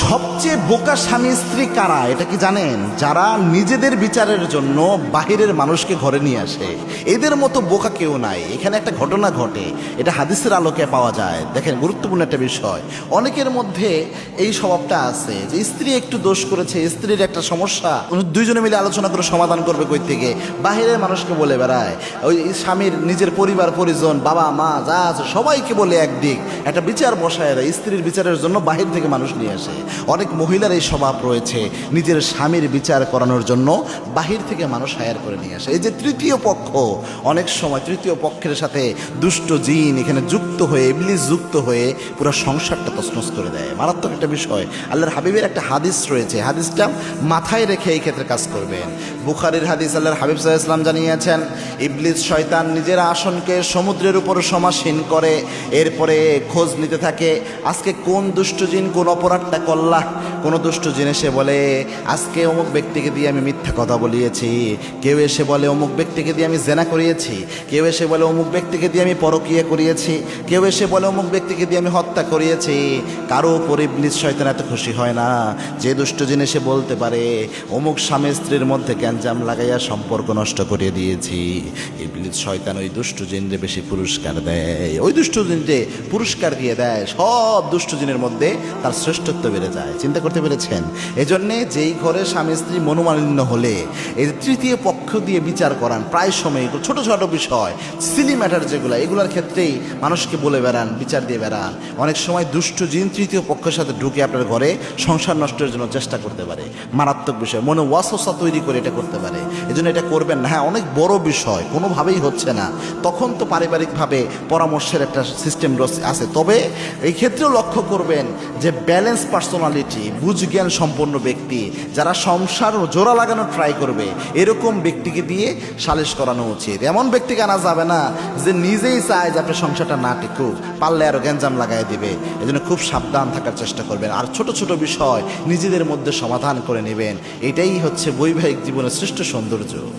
সবচেয়ে বোকা স্বামী স্ত্রী কারা এটা কি জানেন? যারা নিজেদের বিচারের জন্য বাহিরের মানুষকে ঘরে নিয়ে আসে। এদের মতো বোকা কেউ নাই। এখানে একটা ঘটনা ঘটে, এটা হাদিসের আলোকে পাওয়া যায়। দেখেন, গুরুত্বপূর্ণ একটা বিষয়। অনেকের মধ্যে এই স্বভাবটা আছে যে স্ত্রী একটু দোষ করেছে, স্ত্রীর একটা সমস্যা দুইজনে মিলে আলোচনা করে সমাধান করবে কই থেকে, বাহিরের মানুষকে বলে বেড়ায়। ওই স্বামীর নিজের পরিবার পরিজন, বাবা মা যা আছে সবাইকে বলে একদিক একটা বিচার বসায় দেয়। স্ত্রীর বিচারের জন্য বাহির থেকে মানুষ নিয়ে আসে। অনেক মহিলার এই স্বভাব রয়েছে, নিজের স্বামীর বিচার করানোর জন্য বাহির থেকে মানুষ হায়ার করে নিয়ে আসে। এই যে তৃতীয় পক্ষ, অনেক সময় তৃতীয় পক্ষের সাথে দুষ্ট জিন এখানে যুক্ত হয়ে, ইবলিস যুক্ত হয়ে পুরো সংসারটা তছনছ করে দেয়। মারাত্মক একটা বিষয়। আল্লাহর হাবিবের একটা হাদিস রয়েছে, হাদিসটা মাথায় রেখে এই ক্ষেত্রে কাজ করবেন। বুখারীর হাদিস, আল্লাহর হাবিব সাল্লাল্লাহু আলাইহি ওয়াসাল্লাম জানিয়েছেন, ইবলিস শয়তান নিজের আসনকে সমুদ্রের উপর সমাসীন করে, এরপরে খোঁজ নিতে থাকে আজকে কোন দুষ্ট জিন কোন অপরাধটা করলা। কোনো দুষ্ট জিন এসে বলে আজকে অমুক ব্যক্তিকে দিয়ে আমি মিথ্যা কথা বলিয়েছি, কেউ এসে বলে অমুক ব্যক্তিকে দিয়ে আমি জেনা করিয়েছি, কেউ এসে বলে অমুক ব্যক্তিকে দিয়ে আমি পরকীয়া করিয়েছি, কেউ এসে বলে অমুক ব্যক্তিকে দিয়ে আমি হত্যা করিয়েছি। কারো উপর ইবলিস শয়তান এত খুশি হয় না যে দুষ্ট জিন এসে বলতে পারে অমুক স্বামী স্ত্রীর মধ্যে গ্যাঞ্জাম লাগাইয়া সম্পর্ক নষ্ট করে দিয়েছি। ইবলিস শয়তান ওই দুষ্ট জিনরে বেশি পুরস্কার দেয়, ওই দুষ্ট জিনরে পুরস্কার দিয়ে দেয়। সব দুষ্ট জিনের মধ্যে তার শ্রেষ্ঠত্ব বেড়ে যায়। চিন্তা করতে পেরেছেন? এজন্যে যেই ঘরে স্বামী স্ত্রী মনোমালিন্য হলে এই তৃতীয় পক্ষ দিয়ে বিচার করান, প্রায় সময় ছোট ছোট বিষয়, সিলি ম্যাটার যেগুলো, এগুলোর ক্ষেত্রেই মানুষকে বলে বেড়ান, বিচার দিয়ে বেড়ান। অনেক সময় দুষ্ট জিন তৃতীয় পক্ষের সাথে ঢুকে আপনার ঘরে সংসার নষ্টের জন্য চেষ্টা করতে পারে। মারাত্মক বিষয়, মনে ওয়াসওয়াসা তৈরি করে এটা করতে পারে। এজন্য এটা করবেন না। হ্যাঁ, অনেক বড় বিষয়, কোনোভাবেই হচ্ছে না, তখন তো পারিবারিকভাবে পরামর্শের একটা সিস্টেম আছে। তবে এই ক্ষেত্রেও লক্ষ্য করবেন যে ব্যালেন্স পার্সোনালিটি, বুঝজ্ঞান সম্পন্ন ব্যক্তি যারা সংসার জোড়া লাগানোর ট্রাই করবে, এরকম ব্যক্তিকে দিয়ে সালিশ করানো উচিত। এমন ব্যক্তিকে আনা যাবে না যে নিজেই চায় যে আপনার সংসারটা না টিকুক, পারলে আরও গ্যাঞ্জাম লাগাই দিবে। এজন্য খুব সাবধান থাকার চেষ্টা করবেন। আর ছোট ছোট বিষয় নিজেদের মধ্যে সমাধান করে নেবেন। এটাই হচ্ছে বৈবাহিক জীবনের শ্রেষ্ঠ সৌন্দর্য।